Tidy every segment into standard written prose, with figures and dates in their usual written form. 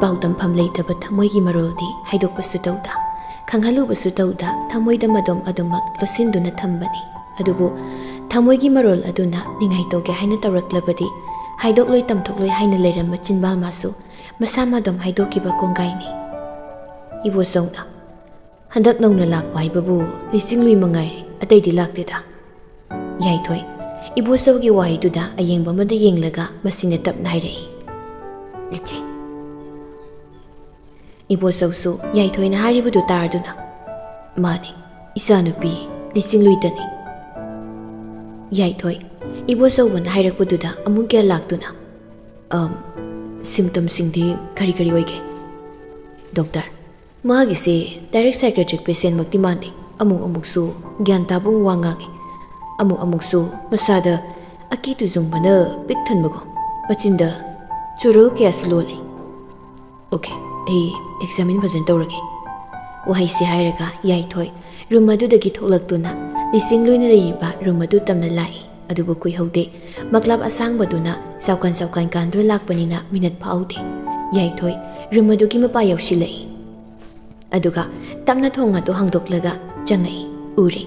ꯄꯥꯎꯗꯝꯐꯝ ꯂꯩꯇꯕ ꯊꯃꯣꯏꯒꯤ ꯃꯔꯣꯜꯗꯤ ꯍꯥꯏꯗꯣꯛꯄꯁꯨ ꯇꯧꯗ ꯈꯪꯍꯜꯂꯨꯕꯁꯨ ꯇꯧꯗ ꯊꯃꯣꯏꯗ ꯃꯗꯣꯝ ꯑꯗꯨꯃꯛ ꯂꯣꯠꯁꯤꯟꯗꯨꯅ ꯊꯝꯕꯅꯤ ꯑꯗꯨꯕꯨ ꯊꯃꯣꯏꯒꯤ ꯃꯔꯣꯜ ꯑꯗꯨꯅ ꯅꯤꯡꯉꯥꯏ ꯇꯧꯒꯦ ꯍꯥꯏꯅ ꯇꯧꯔꯛꯂꯕꯗꯤ ꯍꯥꯏꯗꯣꯛꯂꯣꯏ ꯇꯝꯊꯣꯛꯂꯣꯏ ꯍꯥꯏꯅ ꯂꯩꯔꯝꯕ ꯆꯤꯟꯕꯥꯜ ꯃꯥꯁꯨ ꯃꯁꯥ ꯃꯗꯣꯝ ꯍꯥꯏꯗꯣꯛꯈꯤꯕ ꯀꯣꯡꯒꯥꯏꯅꯤ ꯏꯕꯣꯆꯧꯅ ꯍꯟꯗꯛ ꯅꯧꯅ ꯂꯥꯛꯄ ꯍꯥꯏꯕꯕꯨ ꯂꯤꯆꯤꯡꯂꯨꯏ ꯃꯉꯥꯏꯔꯦ ꯑꯇꯩꯗꯤ ꯂꯥꯛꯇꯦꯗ ꯌꯥꯏꯊꯣꯏ ꯏꯕꯣꯆꯧꯒꯤ ꯋꯥꯍꯩꯗꯨꯗ ꯑꯌꯦꯡꯕ ꯑꯃꯗ ꯌꯦꯡꯂꯒ ꯃꯁꯤꯅ ꯇꯞꯅ ꯍꯥꯏꯔꯛꯏ ꯂꯤꯆꯤꯡ ꯏꯕꯣꯆꯧꯁꯨ ꯌꯥꯏꯊꯣꯏꯅ ꯍꯥꯏꯔꯤꯕꯗꯨ ꯇꯥꯔꯗꯨꯅ ꯃꯥꯅꯤ ꯏꯆꯥꯅꯨꯄꯤ ꯂꯤꯆꯤꯡꯂꯨꯏꯇꯅꯤ ꯌꯥꯏꯊꯣꯏ ꯏꯕꯣꯆꯧꯕꯅ ꯍꯥꯏꯔꯛꯄꯗꯨꯗ ꯑꯃꯨꯛ ꯀꯌꯥ ꯂꯥꯛꯇꯨꯅ ꯁꯤꯝꯇꯝꯁꯤꯡꯗꯤ ꯀꯔꯤ ꯀꯔꯤ ꯑꯣꯏꯒꯦ ꯗꯣꯛꯇꯔ ꯃꯥꯒꯤꯁꯦ ꯗꯥꯏꯔꯦꯛ ꯁꯥꯏꯀ꯭ꯔꯦꯇꯤꯛ ꯄꯦꯁꯦꯟꯃꯛꯇꯤ ꯃꯥꯟꯗꯦ ꯑꯃꯨꯛꯁꯨ ꯒ꯭ꯌꯥꯟ ꯇꯥꯕ ꯋꯥ ꯉꯥꯡꯉꯤ ꯑꯃꯨꯛꯁꯨ ꯃꯁꯥꯗ ꯑꯀꯤ ꯇꯨꯖꯨꯡꯕꯅ ꯄꯤꯛ ꯊꯟꯕꯒꯨꯝ ꯃꯆꯤꯟꯗ ꯆꯨꯔꯨ ꯀꯌꯥꯁꯨ ꯂꯣꯜꯂꯤ ꯑꯣꯀꯦ ꯑꯩ ꯑꯦꯛꯖꯥꯃꯤꯟ ꯐꯖꯅ ꯇꯧꯔꯒꯦ ꯋꯥꯍꯩꯁꯦ ꯍꯥꯏꯔꯒ ꯌꯥꯏꯊꯣꯏ ꯔꯨꯝ ꯑꯗꯨꯗꯒꯤ ꯊꯣꯛꯂꯛꯇꯨꯅ ꯂꯤꯆꯤꯡꯂꯨꯏꯅ ꯂꯩꯔꯤꯕ ꯔꯨꯝ ꯑꯗꯨ ꯇꯝꯅ ꯂꯥꯛꯏ ꯑꯗꯨꯕꯨ ꯀꯨꯏꯍꯧꯗꯦ ꯃꯛꯂꯥꯞ ꯑꯁꯥꯡꯕꯗꯨꯅ ꯆꯥꯎꯀꯟ ꯀꯥꯟꯗꯨꯅ ꯂꯥꯛꯄꯅꯤꯅ ꯃꯤꯅꯠ ꯐꯥꯎꯗꯦ ꯌꯥꯏꯊꯣꯏ ꯔꯨꯝ ꯑꯗꯨꯒꯤ ꯃꯄꯥ ꯌꯧꯁꯤꯜꯂꯛꯏ ꯑꯗꯨꯒ ꯇꯞꯅ ꯊꯣꯡ ꯑꯗꯨ ꯍꯥꯡꯗꯣꯛꯂꯒ ꯆꯪꯉꯛꯏ ꯎꯔꯦ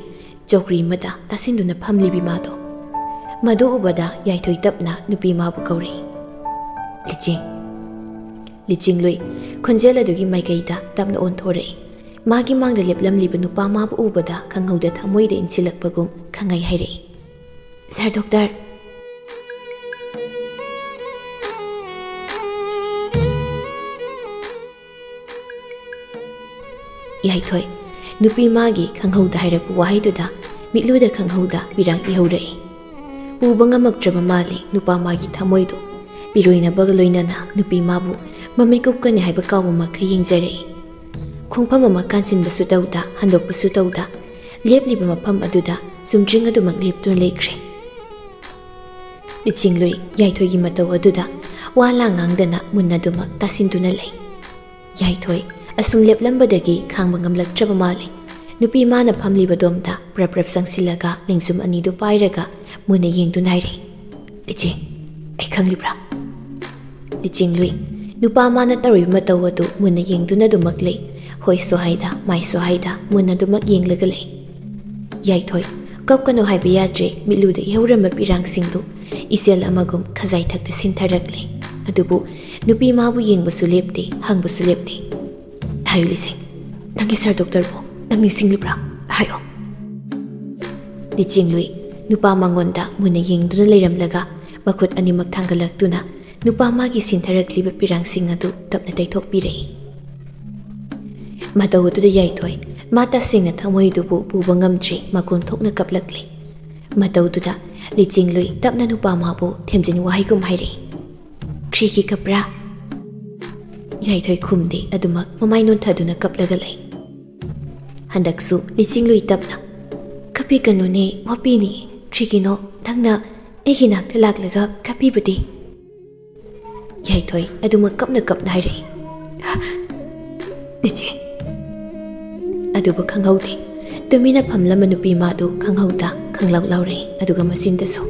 ꯆꯧꯀ꯭ꯔꯤ ꯑꯃꯗ ꯇꯥꯁꯤꯟꯗꯨꯅ ꯐꯝꯂꯤꯕꯤ ꯃꯥꯗꯣ ꯃꯗꯨ ꯎꯕꯗ ꯌꯥꯏꯊꯣꯏ ꯇꯞꯅ ꯅꯨꯄꯤ ꯃꯥꯕꯨ ꯀꯧꯔꯛꯏ ꯂꯤꯆꯤꯡꯂꯨꯏ ꯈꯣꯟꯖꯦꯜ ꯑꯗꯨꯒꯤ ꯃꯥꯏꯀꯩꯗ ꯇꯞꯅ ꯑꯣꯟꯊꯣꯔꯛꯏ ꯃꯥꯒꯤ ꯃꯥꯡꯗ ꯂꯦꯞꯂꯝꯂꯤꯕ ꯅꯨꯄꯥ ꯃꯥꯕꯨ ꯎꯕꯗ ꯈꯪꯍꯧꯗ ꯊꯃꯣꯏꯗ ꯏꯟꯁꯤꯜꯂꯛꯄꯒꯨꯝ ꯈꯪꯍꯩ ꯍꯥꯏꯔꯛꯏ ꯁꯥꯔ ꯗꯣꯛꯇꯔ ꯌꯥꯏꯊꯣꯏ ꯅꯨꯄꯤ ꯃꯥꯒꯤ ꯈꯪꯍꯧꯗ ꯍꯥꯏꯔꯛꯄ ꯋꯥꯍꯩꯗꯨꯗ ꯃꯤꯠꯂꯨꯗ ꯈꯪꯍꯧꯗ ꯄꯤꯔꯥꯡ ꯏꯍꯧꯔꯛꯏ ꯎꯕ ꯉꯝꯃꯛꯇ꯭ꯔꯕ ꯃꯥꯜꯂꯤ ꯅꯨꯄꯥ ꯃꯥꯒꯤ ꯊꯃꯣꯏꯗꯣ ꯏꯔꯣꯏꯅꯕꯒ ꯂꯣꯏꯅꯅ ꯅꯨꯄꯤ ꯃꯥꯕꯨ ꯃꯃꯤꯠ ꯀꯨꯞꯀꯅꯤ ꯍꯥꯏꯕ ꯀꯥꯎꯕ ꯃꯈꯩ ꯌꯦꯡꯖꯔꯛꯏ ꯈꯣꯡꯐꯝ ꯑꯃ ꯀꯥꯟꯁꯤꯟꯕꯁꯨ ꯇꯧꯗ ꯍꯟꯗꯣꯛꯄꯁꯨ ꯇꯧꯗ ꯂꯦꯞꯂꯤꯕ ꯃꯐꯝ ꯑꯗꯨꯗ ꯆꯨꯝꯗ꯭ꯔꯤꯡ ꯑꯗꯨꯃꯛ ꯂꯦꯞꯇꯨꯅ ꯂꯩꯈ꯭ꯔꯦ ꯂꯤꯆꯤꯡꯂꯨꯏ ꯌꯥꯏꯊꯣꯏꯒꯤ ꯃꯇꯧ ꯑꯗꯨꯗ ꯋꯥ ꯂꯥꯡ ꯉꯥꯡꯗꯅ ꯃꯨꯟꯅꯗꯨꯃꯛ ꯇꯥꯁꯤꯟꯗꯨꯅ ꯂꯩ ꯌꯥꯏꯊꯣꯏ ꯑꯁꯨꯝ ꯂꯦꯞꯂꯝꯕꯗꯒꯤ ꯈꯥꯡꯕ ꯉꯝꯂꯛꯇ꯭ꯔꯕ ꯃꯥꯜꯂꯤ ꯅꯨꯄꯤ ꯃꯥꯅ ꯐꯝꯂꯤꯕꯗꯣꯝꯗ ꯄ꯭ꯔꯞ ꯆꯪꯁꯤꯜꯂꯒ ꯂꯦꯡꯖꯨꯝ ꯑꯅꯤꯗꯨ ꯄꯥꯏꯔꯒ ꯃꯨꯟꯅ ꯌꯦꯡꯗꯨꯅ ꯍꯥꯏꯔꯛꯏ ꯂꯤꯆꯤꯡ ꯑꯩ ꯈꯪꯂꯤꯕ꯭ꯔꯥ ꯂꯤꯆꯤꯡꯂꯨꯏ ꯅꯨꯄꯥ ꯃꯥꯅ ꯇꯧꯔꯤꯕ ꯃꯇꯧ ꯑꯗꯨ ꯃꯨꯟꯅ ꯌꯦꯡꯗꯨꯅ ꯑꯗꯨꯃꯛ ꯂꯩ ꯍꯣꯏꯁꯨ ꯍꯥꯏꯗ ꯃꯥꯏꯁꯨ ꯍꯥꯏꯗ ꯃꯨꯟꯅ ꯑꯗꯨꯃꯛ ꯌꯦꯡꯂꯒ ꯂꯩ ꯌꯥꯏꯊꯣꯏ ꯀꯞꯀꯅꯨ ꯍꯥꯏꯕ ꯌꯥꯗ꯭ꯔꯦ ꯃꯤꯠꯂꯨꯗ ꯏꯍꯧꯔꯝꯕ ꯄꯤꯔꯥꯡꯁꯤꯡꯗꯨ ꯏꯆꯦꯜ ꯑꯃꯒꯨꯝ ꯈꯖꯥꯏ ꯊꯛꯇ ꯁꯤꯟꯊꯔꯛꯂꯦ ꯑꯗꯨꯕꯨ ꯅꯨꯄꯤ ꯃꯥꯕꯨ ꯌꯦꯡꯕꯁꯨ ꯂꯦꯞꯇꯦ ꯍꯪꯕꯁꯨ ꯂꯦꯞꯇꯦ ꯍꯥꯏꯌꯨ ꯂꯤꯆꯤꯡ ꯅꯪꯒꯤ ꯁꯥꯔ ꯗꯣꯛꯇꯔꯕꯨ ꯅꯪ ꯅꯤꯡꯁꯤꯡꯂꯤꯕ꯭ꯔꯥ ꯍꯥꯏꯌꯣ ꯂꯤꯆꯤꯡꯂꯨꯏ ꯅꯨꯄꯥ ꯃꯉꯣꯟꯗ ꯃꯨꯟꯅ ꯌꯦꯡꯗꯨꯅ ꯂꯩꯔꯝꯂꯒ ꯃꯈꯨꯠ ꯑꯅꯤꯃꯛ ꯊꯥꯡꯒꯠꯂꯛꯇꯨꯅ ꯅꯨꯄꯥ ꯃꯥꯒꯤ ꯁꯤꯟꯊꯔꯛꯂꯤꯕ ꯄꯤꯔꯥꯡꯁꯤꯡ ꯑꯗꯨ ꯇꯞꯅ ꯇꯩꯊꯣꯛꯄꯤꯔꯛꯏ ꯃꯇꯧ ꯑꯗꯨꯗ ꯌꯥꯏꯊꯣꯏ ꯃꯥ ꯇꯁꯦꯡꯅ ꯊꯃꯣꯏꯗꯨꯕꯨ ꯄꯨꯕ ꯉꯝꯗ꯭ꯔꯤ ꯃꯀꯣꯟ ꯊꯣꯛꯅ ꯀꯞꯂꯛꯂꯤ ꯃꯇꯧꯗꯨꯗ ꯂꯤꯆꯤꯡꯂꯨꯏ ꯇꯞꯅ ꯅꯨꯄꯥ ꯃꯥꯕꯨ ꯊꯦꯝꯖꯤꯟ ꯋꯥꯍꯩꯒꯨꯝ ꯍꯥꯏꯔꯛꯏ ꯀ꯭ꯔꯤꯒꯤ ꯀꯞꯄ꯭ꯔꯥ ꯌꯥꯏꯊꯣꯏ ꯈꯨꯝꯗꯦ ꯑꯗꯨꯃꯛ ꯃꯃꯥꯏ ꯅꯣꯟꯊꯗꯨꯅ ꯀꯞꯂꯒ ꯂꯩ ꯍꯟꯗꯛꯁꯨ ꯂꯤꯆꯤꯡꯂꯨꯏ ꯇꯞꯅ ꯀꯞꯄꯤꯒꯅꯨꯅꯦ ꯋꯥꯄꯤꯅꯤ ꯀ꯭ꯔꯤꯒꯤꯅꯣ ꯅꯪꯅ ꯑꯩꯒꯤ ꯅꯥꯛꯇ ꯂꯥꯛꯂꯒ ꯀꯞꯄꯤꯕꯗꯤ ꯌꯥꯏꯊꯣꯏ ꯑꯗꯨꯃꯛ ꯀꯞꯅ ꯍꯥꯏꯔꯛꯏ ꯂꯤꯆꯤꯡ ꯑꯗꯨꯕꯨ ꯈꯪꯍꯧꯗꯦ ꯇꯨꯃꯤꯟꯅ ꯐꯝꯂꯝꯕ ꯅꯨꯄꯤ ꯃꯥꯗꯨ ꯈꯪꯍꯧꯗ ꯈꯪꯂꯥꯎ ꯂꯥꯎꯔꯛꯏ ꯑꯗꯨꯒ ꯃꯆꯤꯟꯗꯁꯨ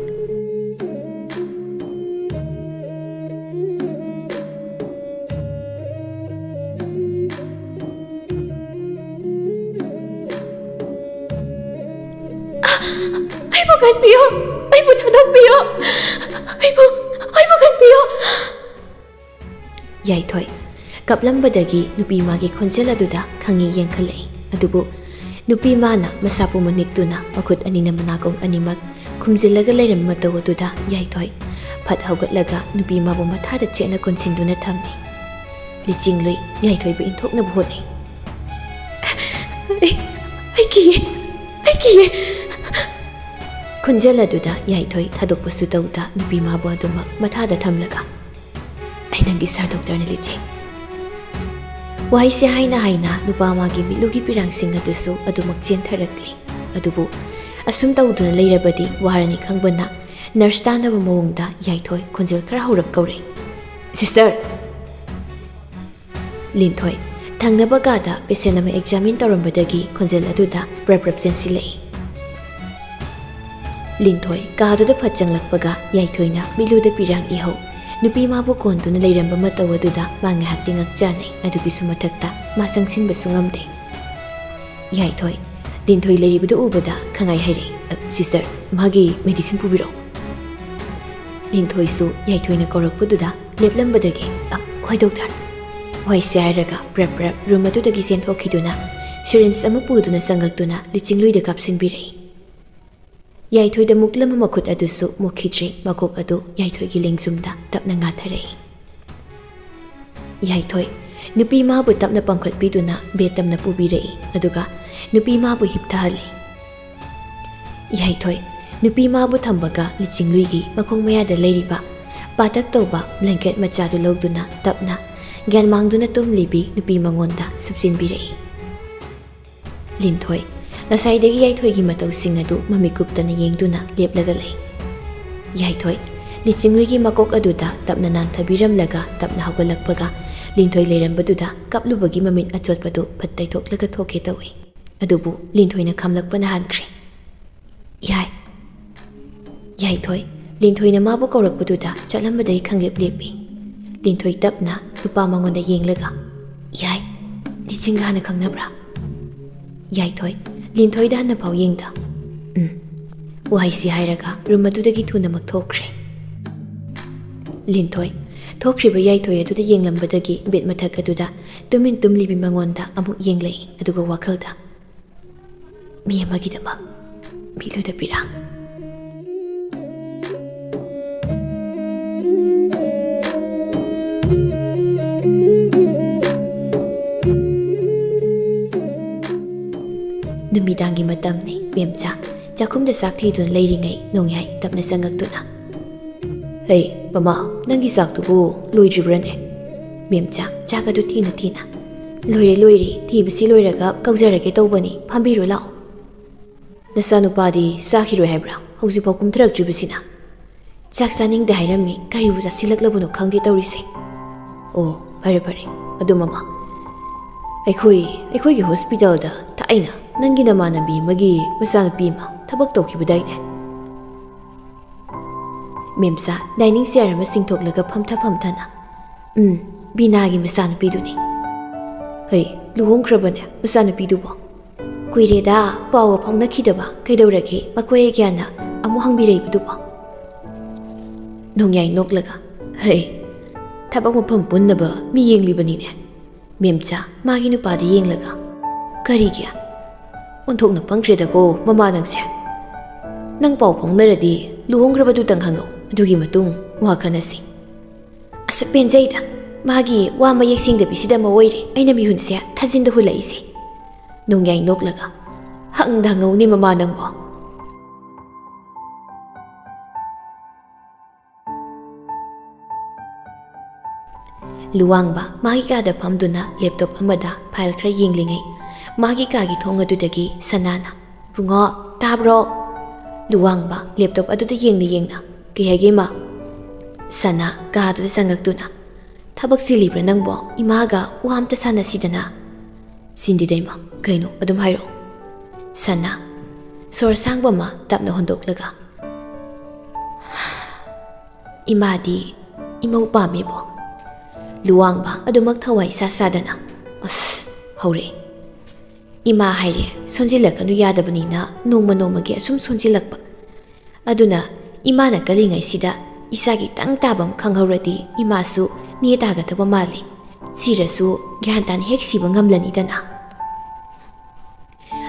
ꯑꯩꯕꯨ ꯀꯟꯕꯤꯌꯣ ꯑꯩꯕꯨ ꯊꯥꯗꯣꯛꯄꯤꯌꯣ ꯑꯩꯕꯨ ꯀꯟꯕꯤꯌꯣ ꯌꯥꯏꯊꯣꯏ ꯀꯞꯂꯝꯕꯗꯒꯤ ꯅꯨꯄꯤ ꯃꯥꯒꯤ ꯈꯣꯟꯖꯦꯜ ꯑꯗꯨꯗ ꯈꯪꯉꯤ ꯌꯦꯡꯈꯠꯂꯛꯏ ꯑꯗꯨꯕꯨ ꯅꯨꯄꯤ ꯃꯥꯅ ꯃꯁꯥ ꯄꯨꯝꯅ ꯅꯤꯛꯇꯨꯅ ꯃꯈꯨꯠ ꯑꯅꯤꯅ ꯃꯅꯥꯀꯣꯡ ꯑꯅꯤꯃꯛ ꯈꯨꯝꯖꯤꯜꯂꯒ ꯂꯩꯔꯝꯕ ꯃꯇꯧ ꯑꯗꯨꯗ ꯌꯥꯏꯊꯣꯏ ꯐꯠ ꯍꯧꯒꯠꯂꯒ ꯅꯨꯄꯤ ꯃꯥꯕꯨ ꯃꯊꯥꯗ ꯆꯦꯠꯅ ꯀꯣꯟꯁꯤꯟꯗꯨꯅ ꯊꯝꯃꯤ ꯂꯤꯆꯤꯡꯂꯨꯏ ꯌꯥꯏꯊꯣꯏꯕꯨ ꯏꯟꯊꯣꯛꯅꯕ ꯍꯣꯠꯅꯩ ꯑꯩ ꯀꯤꯌꯦ ꯈꯣꯟꯖꯦꯜ ꯑꯗꯨꯗ ꯌꯥꯏꯊꯣꯏ ꯊꯥꯗꯣꯛꯄꯁꯨ ꯇꯧꯗ ꯅꯨꯄꯤ ꯃꯥꯕꯨ ꯑꯗꯨꯃꯛ ꯃꯊꯥꯗ ꯊꯝꯂꯒ ꯑꯩ ꯅꯪꯒꯤ ꯁꯥꯔ ꯗꯣꯛꯇꯔꯅ ꯂꯤꯆꯤꯡ ꯋꯥꯍꯩꯁꯦ ꯍꯥꯏꯅ ꯅꯨꯄꯥ ꯃꯥꯒꯤ ꯃꯤꯠꯂꯨꯒꯤ ꯄꯤꯔꯥꯡꯁꯤꯡ ꯑꯗꯨꯁꯨ ꯑꯗꯨꯃꯛ ꯆꯦꯟꯊꯔꯛꯂꯤ ꯑꯗꯨꯕꯨ ꯑꯁꯨꯝ ꯇꯧꯗꯨꯅ ꯂꯩꯔꯕꯗꯤ ꯋꯥꯔꯅꯤ ꯈꯪꯕꯅ ꯅꯔꯁ ꯇꯥꯟꯅꯕ ꯃꯑꯣꯡꯗ ꯌꯥꯏꯊꯣꯏ ꯈꯣꯟꯖꯦꯜ ꯈꯔ ꯍꯧꯔꯞ ꯀꯧꯔꯛꯏ ꯁꯤꯁꯇꯔ ꯂꯤꯟꯊꯣꯏ ꯊꯪꯅꯕ ꯀꯥꯗ ꯄꯦꯁꯦꯟ ꯑꯃ ꯑꯦꯛꯖꯥꯃꯤꯟ ꯇꯧꯔꯝꯕꯗꯒꯤ ꯈꯣꯟꯖꯦꯜ ꯑꯗꯨꯗ ꯄ꯭ꯔꯞ ꯆꯦꯟꯁꯤꯜꯂꯛꯏ ꯂꯤꯟꯊꯣꯏ ꯀꯥꯗꯨꯗ ꯐꯠ ꯆꯪꯂꯛꯄꯒ ꯌꯥꯏꯊꯣꯏꯅ ꯃꯤꯠꯂꯨꯗ ꯄꯤꯔꯥꯡ ꯏꯍꯧ नुपी माबु कोंतुना लेरंबा मतौ अदुदा मा ngahakti ngakjanai adugisu mathakta ma sangsinbasu ngamde yaithoi linthoi leribadu ubada khangai haire sister magi medicine pubiro linthoi su yaithoina korakpududa leplambadagi hoi doctor hoi sairaga prep room adudagi senthokiduna syringe ama puduna sangaktuna lichingluida kapsinbirai yaithoida muklama makhut adusu mukhitri makok adu yaithoigi lengsumda tapna ngatharai yaithoi nupi ma bu tapna pangkhat biduna betamna pubirai aduga nupi ma bu hipthali yaithoi nupi ma bu thambaga lichingluigi makhong mayada leiriba patak toba blanket machadu logduna tapna gyan mangduna tumlibi nupi mangonda subsinbirai linthoi nasaidagi yaithoigi matau singadu mamikuptana yengduna leplaga lei yaithoi lichingluigi makok aduda tapna nan thabiramlaga tapna hawgalakpaga linthoi lerambaduda kaplubagi mamit achotpadu pattai thoklaga thoke tawi adubu linthoina khamlakpana hankre yaithoi linthoina mabu kaurakpaduda chalambadai khanglep lepi linthoi tapna lupa mangonda yenglaga yai lichingana khangnabra yaithoi linthoi da na pau yengda wahai si hairaga rumadudagi thunamak thokre linthoi thokriba yaithoi aduda yenglambadagi bet mathak aduda tumin tumlibi mangonda amuk yenglei aduga wakhalda mi amagi daba biluda pirang numidangi matamni bemcha chakhumda sakthi dun leiringai nongyai tapna sangaktuna hey mama nangi saktubu loijibrane bemcha chagadu thina loire thibisi loiraga kaujarage tawbani phambiru lao nasanu padi sakhiro hebra hausi pau kumthrak tribisina chak saning da hairami karibu jasilaklabunu khangdi tawrise oh pare adu mama ꯑꯩꯈꯣꯏꯒꯤ ꯍꯣꯁꯄꯤꯇꯥꯜꯗ ꯊꯥꯏꯅ ꯅꯪꯒꯤ ꯅꯃꯥꯟꯅꯕꯤ ꯑꯃꯒꯤ ꯃꯆꯥꯅꯨꯄꯤ ꯑꯃ ꯊꯕꯛ ꯇꯧꯈꯤꯕꯗꯥꯏꯅꯦ ꯃꯦꯝꯆꯥ dining ꯆꯤꯌꯔ ꯑꯃ ꯆꯤꯡꯊꯣꯛꯂꯒ ꯐꯝꯊꯅ ꯕꯤꯅꯥꯒꯤ ꯃꯆꯥꯅꯨꯄꯤꯗꯨꯅꯤ ꯍꯩ ꯂꯨꯍꯣꯡꯈ꯭ꯔꯕꯅꯦ ꯃꯆꯥꯅꯨꯄꯤꯗꯨꯕꯣ ꯀꯨꯏꯔꯦꯗ ꯄꯥꯎꯒ ꯐꯥꯎꯅꯈꯤꯗꯕ ꯀꯩꯗꯧꯔꯒꯦ ꯃꯈꯣꯏ ꯀꯌꯥꯅ ꯑꯃꯨꯛ ꯍꯪꯕꯤꯔꯛꯏꯕꯗꯨꯕꯣ ꯅꯣꯡꯌꯥꯏ ꯅꯣꯛꯂꯒ ꯍꯩ ꯊꯕꯛ ꯃꯐꯝ ꯄꯨꯟꯅꯕ ꯃꯤ ꯌꯦꯡꯂꯤꯕꯅꯤꯅꯦ ꯃꯦꯝꯆꯥ ꯃꯥꯒꯤ ꯅꯨꯄꯥꯗ ꯌꯦꯡꯂꯒ ꯀꯔꯤꯒꯤ ꯑꯣꯟꯊꯣꯛꯅ ꯄꯪꯈ꯭ꯔꯦꯗꯀꯣ ꯃꯃꯥ ꯅꯪꯁꯦ ꯅꯪ ꯄꯥꯎ ꯐꯥꯎꯅꯔꯗꯤ ꯂꯨꯍꯣꯡꯈ꯭ꯔꯕꯗꯨꯇꯪ ꯍꯪꯉꯧ ꯑꯗꯨꯒꯤ ꯃꯇꯨꯡ ꯋꯥ ꯈꯟꯅꯁꯤ ꯑꯁ ꯄꯦꯟꯖꯩꯗ ꯃꯥꯒꯤ ꯋꯥ ꯃꯌꯦꯛ ꯁꯦꯡꯗꯕꯤꯁꯤꯗ ꯑꯃ ꯑꯣꯏꯔꯦ ꯑꯩꯅ ꯃꯤꯍꯨꯟꯁꯦ ꯊꯥꯖꯤꯟꯗ ꯍꯨꯜꯂꯛꯏꯁꯦ ꯅꯣꯡꯌꯥꯏ ꯅꯣꯛꯂꯒ ꯍꯪꯗ ꯍꯪꯉꯧꯅꯦ ꯃꯃꯥ ꯅꯪꯕꯣ luwangba magi kada phamduna laptop amada file khra yenglingai magi kagi thong adudagi sanana bungo tabro luwangba laptop aduda yengna kehage ma sana ka adu sangaktuna thabak silibra nangbo imaga wamta sana sidana sindi daima kaino adum hairo sana sor sangba ma tapna hondoklaga imadi imau pamebo luwangba adumak thawai sasadana as hore ima haire sonjilakanu yadabanina nongma asum sonjilakba aduna imana kalingai sida isagi tang tabam khanghoradi imasu ni daga thaba mali sirasu gyantan hek siba ngamlani dana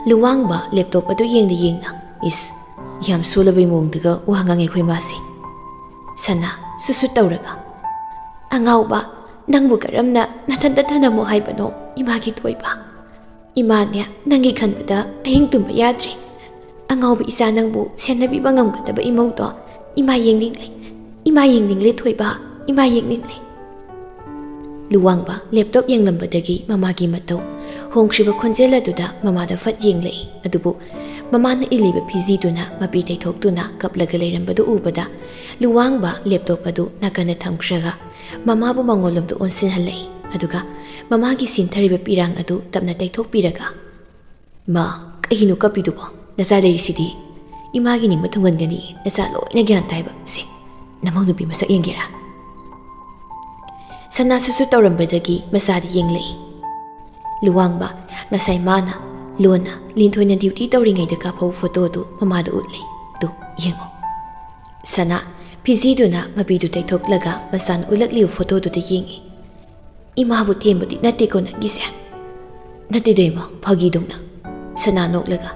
luwangba laptop adu yengna is yam sulabai mongdaga uhangangai khoi mase sana susu tawraga angauba nangbu karamna nathanda thanamo haibano imagi toiba imanya nangi khanbada ahing tumba yadre angaubi isa nangbu senabi bangam kadaba imauto ima yengningle toiba ima yengningle luwangba laptop yenglambadagi mamagi matau hongkhriba khonjela duda mamada fat yengle adubu mamana iliba piji duna mapi taithokduna kaplaga leirambadu ubada luwangba laptop adu nakana thamkhraga mamabu mangolomdu onsin halai aduga mamagi sinthariba pirang adu tapna taithok piraga ma kahinu kapidubo nasa lerisidi imagi ning mathungangani nasa loina gyan taiba se namang nupi masak yengera Sanasusu taurambadagi masadi yenglei. Luwangba ngasai mana lona linthoi duty tauringai da kapau photo du mamada utlei tu yengo. Sana Piji duna mabidu taithoklaga masan ulakliu photo du da yengi. Imabu tembudi nate ko na gise. Nate dema phagi dungna. Sana noklaga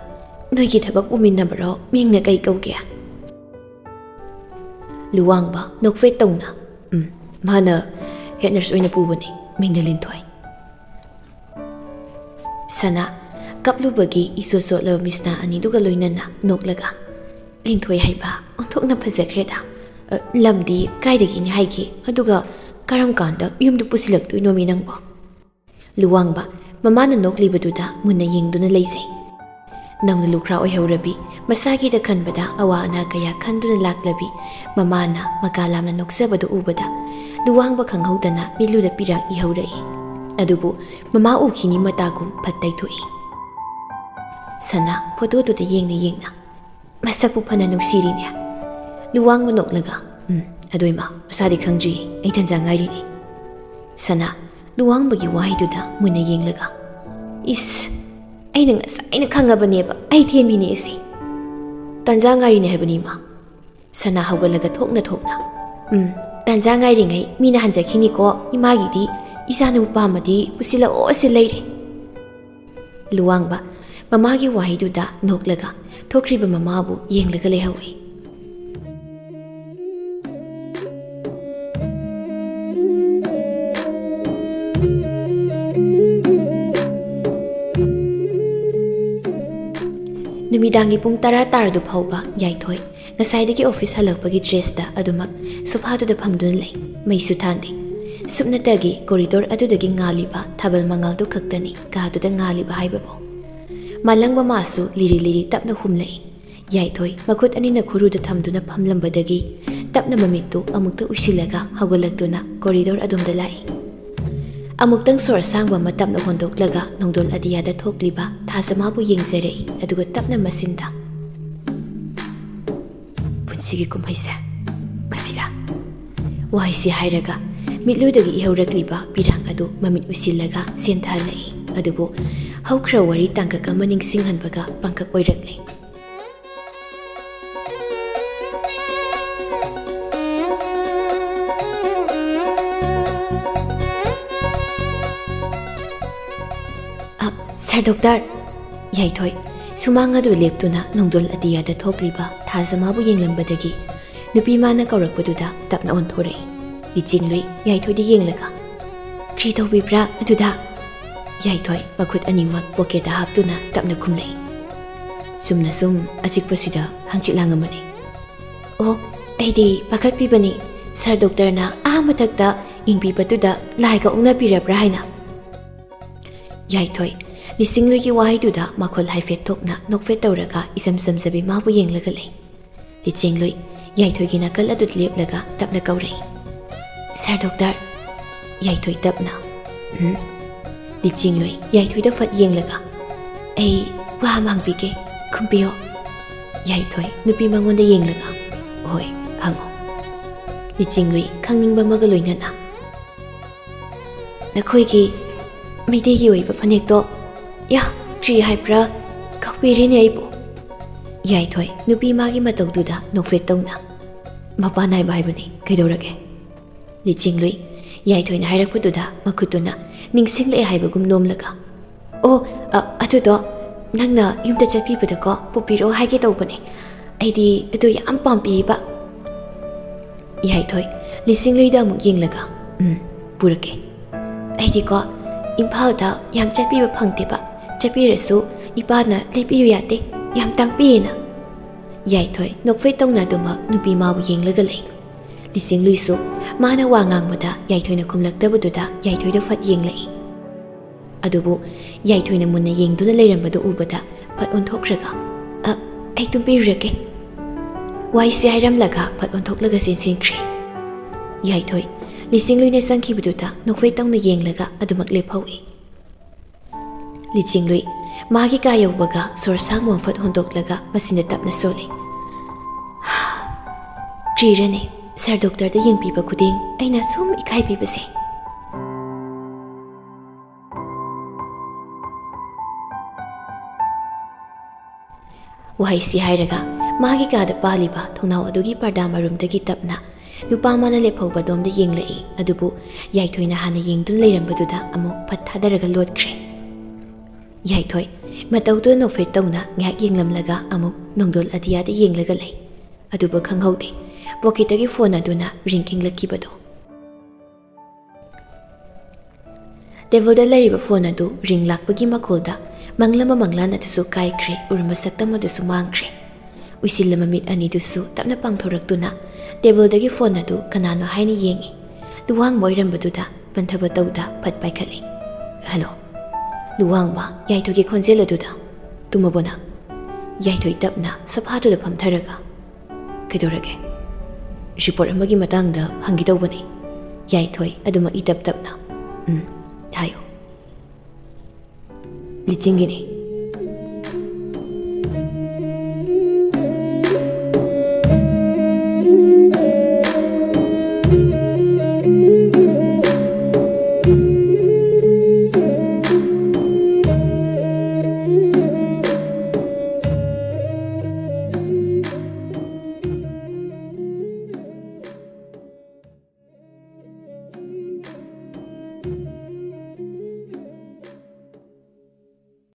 noigi thabak uminnabaro mingna kai kauge. Luwangba nokfe tawna. Mana head nurse oina pubani mingna linthoi. Sana kaplubagi isoso lo misna ani duga loinana noklaga. Linthoi haiba onthokna phajakreda. Lamdi kaidagi ni haigi aduga karam kanda yumdu pusilak tu nomi nangbo. Luwangba mamana noklibaduda munna yengduna leisai. Nangna lukra oihawrabi masagi da khanbada awa ana kaya khanduna laklabi mamana makalamna noksabadu ubada luwangba khanghaudana miluda pirak ihawrai. Adubu mama ukhini matagum phattai thoi. Sana photo tu da yengna masaku phana nusirine. Luwang noklaga adoima masadi khangji ai thanja ngairi ni. Sana luwang bagi wahiduda munna yenglaga is ai nang aina khangabane ba ai themini isi tanja ngairi ni habani ma. Sana hawgalaga thokna tanja ngairi ngai mina hanjakhini ko imagi di isanu pamadi pusila o se leire. Luwang ba mamagi wahiduda noklaga thokriba mamabu yenglaga lehawi. Numidangi pung tara taradu phauba yaithoi ngasaidagi office halakpagi dress da adumak sofa du da phamdun lei maisu thande supnatagi corridor adudagi ngaliba thabal mangal du khaktani ka du da ngaliba haibabo malangba masu liri tapna humlei yaithoi makut ani na khuru da thamduna phamlambadagi tapna mamitu amukta usilaga hagolaktuna corridor adum da lai. Amuktang sor sangba matapna hondoklaga nongdol adiyada thokliba thasamabu yengzarei aduga tapna masinda. Punsigi kumhaisa masira waisi hairaga mitludagi ihawrakliba pirang adu mamit usilaga senthalai adubu hawkra wari tangkak ama ningsinghanbaga pangkak oiraklei. Sir Doctor, yaithoi sumanga du leptuna nongdol adiyada thokliba thazamabu yenglambadagi nupi mana kaurakpaduda tapna onthorei. Lichinglui yaithoi di yenglaga kri tawbibra aduda yaithoi makhut animak pocket haptuna tapna khumlei. Sumna sum achikpasida hangchitlangamani. Oh, aidi pakhat pibani Sir Doctor na matakta ingpibatuda laiga ongna pirabra haina. Yaithoi Lisinglui ki wahiduda makhol haifet thokna nokfet tawraga isam samsabi mabu yenglaga lei. Lichinglui yaithoi gi nakal adut leplaga tapna kaurei. Sir Doctor, yaithoi tapna. Lichinglui yaithoi da fat yenglaga. Ai wa mangbige khumpiyo. Yaithoi nupi mangonda yenglaga. Hoi hango. Lichinglui khangningba maga loinana. Nakhoi gi meidei gi oiba phanek to ya tri haibra kakpiri ne aibo. Yaithoi nupi magi mataududa nokfet tawna mapa nai baibani kaidorage. Lichinglui yaithoi na hairakpaduda makhutuna ningsingle haibagum nomlaga. Oh adudo nangna yumda chapibada ko pupiro haige tawbani aidi adu yam pampi ba. Yaithoi Lisinglui da amuk yenglaga purake aidi ko Imphal da yam chappiba phangteba chapirasu ipana lepiyu yate yam tangpina. Yaithoi nokfei tawna dumak nupi mabu yenglaga lei. Lisinglui su mana wa ngangmada yaithoi na khumlaktabududa yaithoi da fat yenglei. Adubu yaithoi na munna yengduna leirambadu ubada fat onthokraga ai tumpirake. Waisi hairamlaga fat onthoklaga sensenkre. Yaithoi Lisinglui na sangkibududa nokfei tawna yenglaga adumak lephawi. Lichinglui magi ka yawbaga sor sangmon fat hondoklaga masina tapna sole. Trirane Sir Doctor da yengpiba khuding aina sum ikai pibase ꯋꯥꯍꯩꯁꯤ ꯍꯥꯏꯔꯒ ꯃꯥꯒꯤ ꯀꯥꯗ ꯄꯥꯜꯂꯤꯕ ꯊꯣꯡꯅꯥꯎ ꯑꯗꯨꯒꯤ ꯄꯔꯗꯥ ꯃꯔꯨꯝꯗꯒꯤ ꯇꯞꯅ ꯅꯨꯄꯥ ꯑꯃꯅ ꯂꯦꯞꯍꯧꯕ ꯑꯗꯣꯝꯗ ꯌꯦꯡꯂꯛꯏ ꯑꯗꯨꯕꯨ ꯌꯥꯏꯊꯣꯏꯅ ꯍꯥꯟꯅ ꯌꯦꯡꯗꯨꯅ ꯂꯩꯔꯝꯕꯗꯨꯗ ꯑꯃꯨꯛ ꯐꯠ ꯊꯥꯗꯔꯒ ꯂꯣꯠꯈ꯭ꯔꯦ ꯌꯥꯏꯊꯣꯏ ꯃꯇꯧꯗꯨ ꯅꯣꯛꯐꯦꯠ ꯇꯧꯅ ꯉꯥꯏꯍꯥꯛ ꯌꯦꯡꯂꯝꯂꯒ ꯑꯃꯨꯛ ꯅꯣꯡꯗꯣꯜ ꯑꯇꯤꯌꯥꯗ ꯌꯦꯡꯂꯒ ꯂꯩ ꯑꯗꯨꯕꯨ ꯈꯪꯍꯧꯗꯦ ꯄꯣꯀꯦꯠꯇꯒꯤ ꯐꯣꯟ ꯑꯗꯨꯅ ꯔꯤꯡ ꯈꯤꯡꯂꯛꯈꯤꯕꯗꯣ ꯇꯦꯕꯜꯗ ꯂꯩꯔꯤꯕ ꯐꯣꯟ ꯑꯗꯨ ꯔꯤꯡ ꯂꯥꯛꯄꯒꯤ ꯃꯈꯣꯜꯗ ꯃꯪꯂꯝꯕ ꯃꯪꯂꯥꯟ ꯑꯗꯨꯁꯨ ꯀꯥꯏꯈ꯭ꯔꯦ ꯎꯔꯨꯝꯕ ꯁꯛꯇꯝ ꯑꯗꯨꯁꯨ ꯃꯥꯡꯈ꯭ꯔꯦ ꯎꯏꯁꯤꯜꯂꯕ ꯃꯤꯠ ꯑꯅꯤꯗꯨꯁꯨ ꯇꯞꯅ ꯄꯥꯡꯊꯣꯔꯛꯇꯨꯅ ꯇꯦꯕꯜꯗꯒꯤ ꯐꯣꯟ ꯑꯗꯨ ꯀꯅꯥꯅꯣ ꯍꯥꯏꯅ ꯌꯦꯡꯉꯤ ꯂꯨꯋꯥꯡꯕ ꯑꯣꯏꯔꯝꯕꯗꯨꯗ ꯄꯟꯊꯕ ꯇꯧꯗ ꯐꯠ ꯄꯥꯏꯈꯠꯂꯤ ꯍꯜꯂꯣ ꯂꯨꯋꯥꯡꯕ ꯌꯥꯏꯊꯣꯏꯒꯤ ꯈꯣꯟꯖꯦꯜ ꯑꯗꯨꯗ ꯇꯨꯝꯃꯕꯣ ꯅꯪ ꯌꯥꯏꯊꯣꯏ ꯇꯞꯅ ꯁꯣꯐꯥꯗꯨꯗ ꯐꯝꯊꯔꯒ ꯀꯩꯗꯧꯔꯒꯦ ꯔꯤꯄꯣꯔꯠ ꯑꯃꯒꯤ ꯃꯇꯥꯡꯗ ꯍꯪꯒꯦ ꯇꯧꯕꯅꯤ ꯌꯥꯏꯊꯣꯏ ꯑꯗꯨꯃꯛ ꯏꯇꯞ ꯇꯞꯅ ꯍꯥꯏꯌꯣ ꯂꯤꯆꯤꯡꯒꯤꯅꯤ